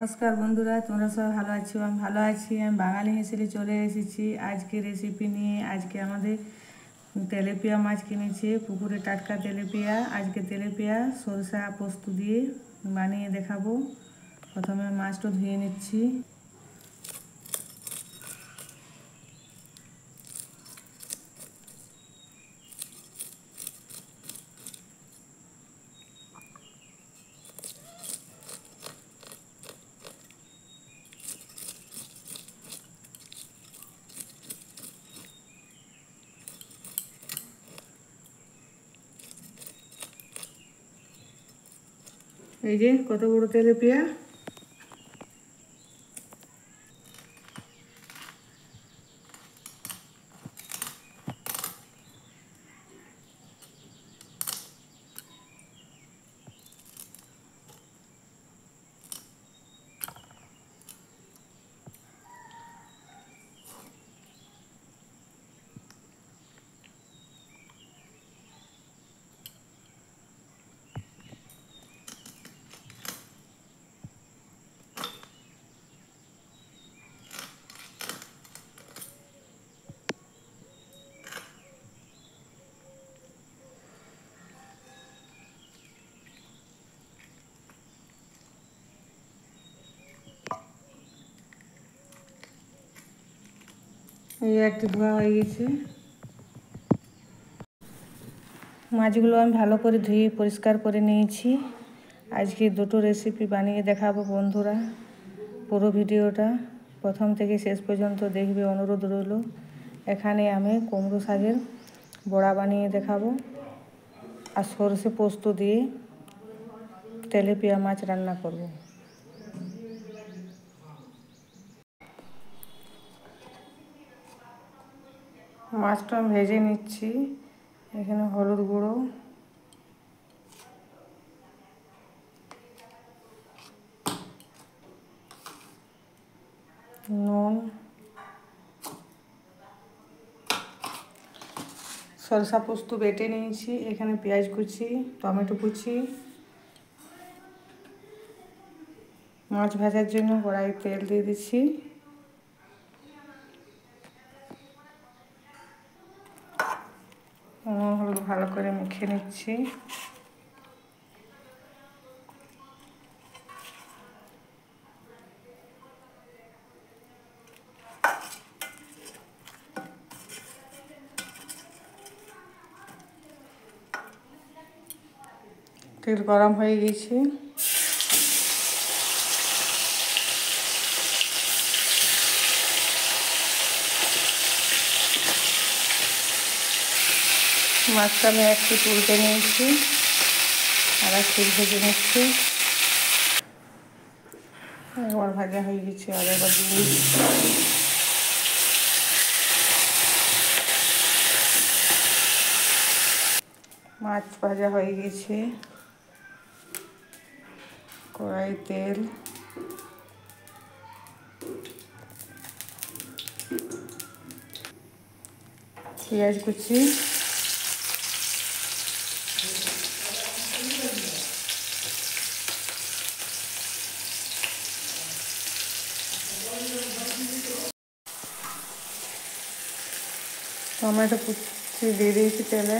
নমস্কার বন্ধুরা, তোমরা সবাই ভালো আছো? আমি ভালো আছি। আমি বাঙালি হিসেবে চলে এসেছি আজকে রেসিপি নিয়ে। আজকে আমাদের তেলাপিয়া মাছ কিনেছি, পুকুরে টাটকা তেলাপিয়া। আজকে তেলাপিয়া সরষা পোস্ত দিয়ে বানিয়ে দেখাবো। প্রথমে মাছটা ধুয়ে নিচ্ছি। এই যে কত বড় তেলাপিয়া। এই একটু ধোয়া হয়ে গেছে। মাছগুলো আমি ভালো করে ধুয়ে পরিষ্কার করে নিয়েছি। আজকে দুটো রেসিপি বানিয়ে দেখাবো বন্ধুরা। পুরো ভিডিওটা প্রথম থেকে শেষ পর্যন্ত দেখবে, অনুরোধ রইল। এখানে আমি কুমড়ো শাকের বড়া বানিয়ে দেখাবো আর সরষে পোস্ত দিয়ে তেলাপিয়া মাছ রান্না করব। মাছটা আমি ভেজে নিচ্ছি। এখানে হলুদ গুঁড়ো, নুন, সরষা পোস্ত বেটে নিয়েছি। এখানে পেঁয়াজ কুচি, টমেটো কুচি। মাছ ভাজার জন্য কড়াইয়ে তেল দিয়ে দিচ্ছি। হলুদ ভালো করে মেখে নিচ্ছি। তেল গরম হয়ে গেছে। মাছটা আমি একটু তুলতে নিয়েছি আর একটু ভেজে নিচ্ছি। একবার ভাজা হয়ে গেছে আর একবার দিয়ে মাছ ভাজা হয়ে গেছে। কড়াই তেল, পেঁয়াজ কুচি, টমেটো কুচি দিয়ে দিয়েছি তেলে।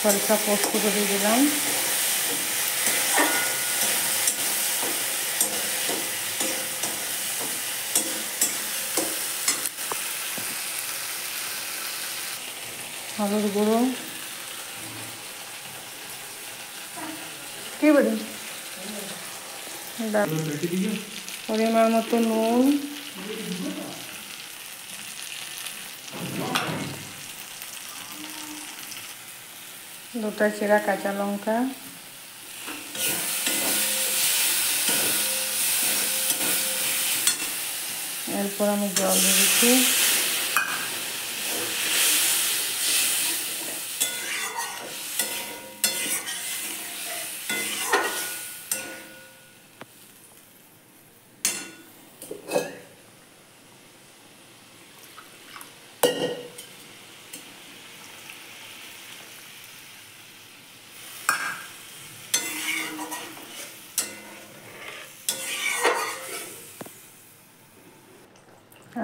সরষা পোস্ত দিয়ে দিলাম। হলুদ গুঁড়ো, কি বলি পরিমাণ মতো নুন, দুটা চেরা কাঁচা লঙ্কা, এরপর আমি জল দিয়ে দিচ্ছি।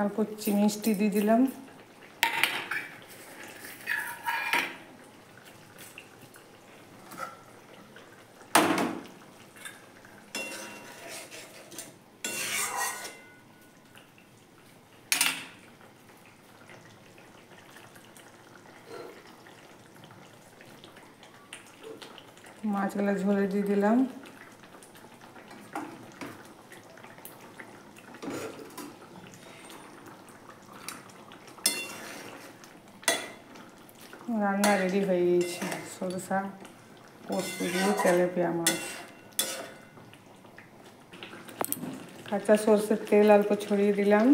অল্প মিষ্টি দিয়ে দিলাম। মাছগুলো ঝোলে দিয়ে দিলাম। রান্না রেডি হয়ে গেছে। সরষা পোস্ত দিয়ে তেলাপিয়া মাছ। কাঁচা সরষের তেল অল্প ছড়িয়ে দিলাম,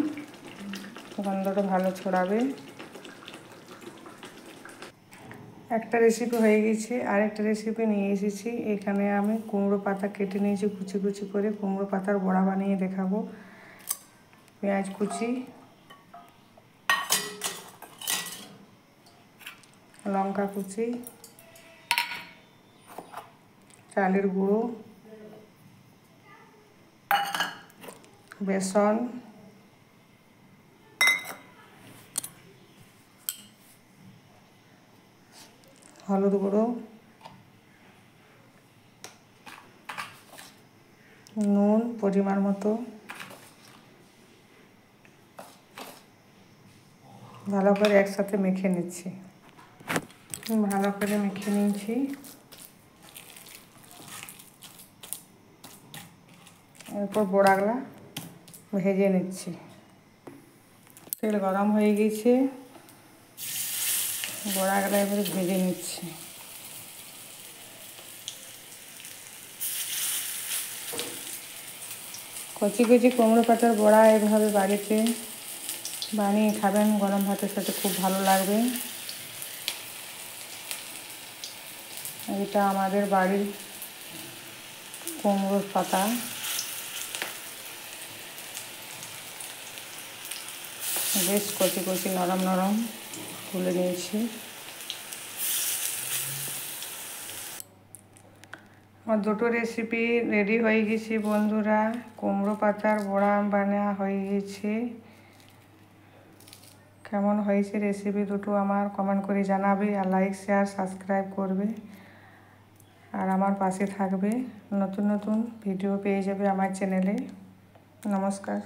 গন্ধটা ভালো ছড়াবে। একটা রেসিপি হয়ে গেছে, আরেকটা রেসিপি নিয়ে এসেছি। এখানে আমি কুমড়ো পাতা কেটে নিয়েছি কুচি কুচি করে, কুমড়ো পাতার বড়া বানিয়ে দেখাবো। পেঁয়াজ কুচি, লঙ্কা কুচি, চালের গুঁড়ো, বেসন, হলুদ গুঁড়ো, নুন পরিমাণ মতো, ভালো করে একসাথে মেখে নিচ্ছি। ভালো করে মেখে নিয়েছি। এরপর বড়াগুলা ভেজে নিচ্ছি। তেল গরম হয়ে গেছে, বড়াগুলা এবারে ভেজে নিচ্ছি। কচি কচি কুমড়ো পাতার বড়া এইভাবে বাড়িতে বানিয়ে খাবেন, গরম ভাতের সাথে খুব ভালো লাগবে। এটা আমাদের বাড়ির কুমড়োর পাতা। বেশ কচি কচি নরম নরম তুলে নিয়েছি। আমার দুটো রেসিপি রেডি হয়ে গেছে বন্ধুরা। কুমড়ো পাতার বড়া বানা হয়ে গেছে। কেমন হয়েছে রেসিপি দুটো আমার কমেন্ট করে জানাবে, আর লাইক শেয়ার সাবস্ক্রাইব করবে, আর আমার পাশে থাকবে। নতুন নতুন ভিডিও পেয়ে যাবে আমার চ্যানেলে। নমস্কার।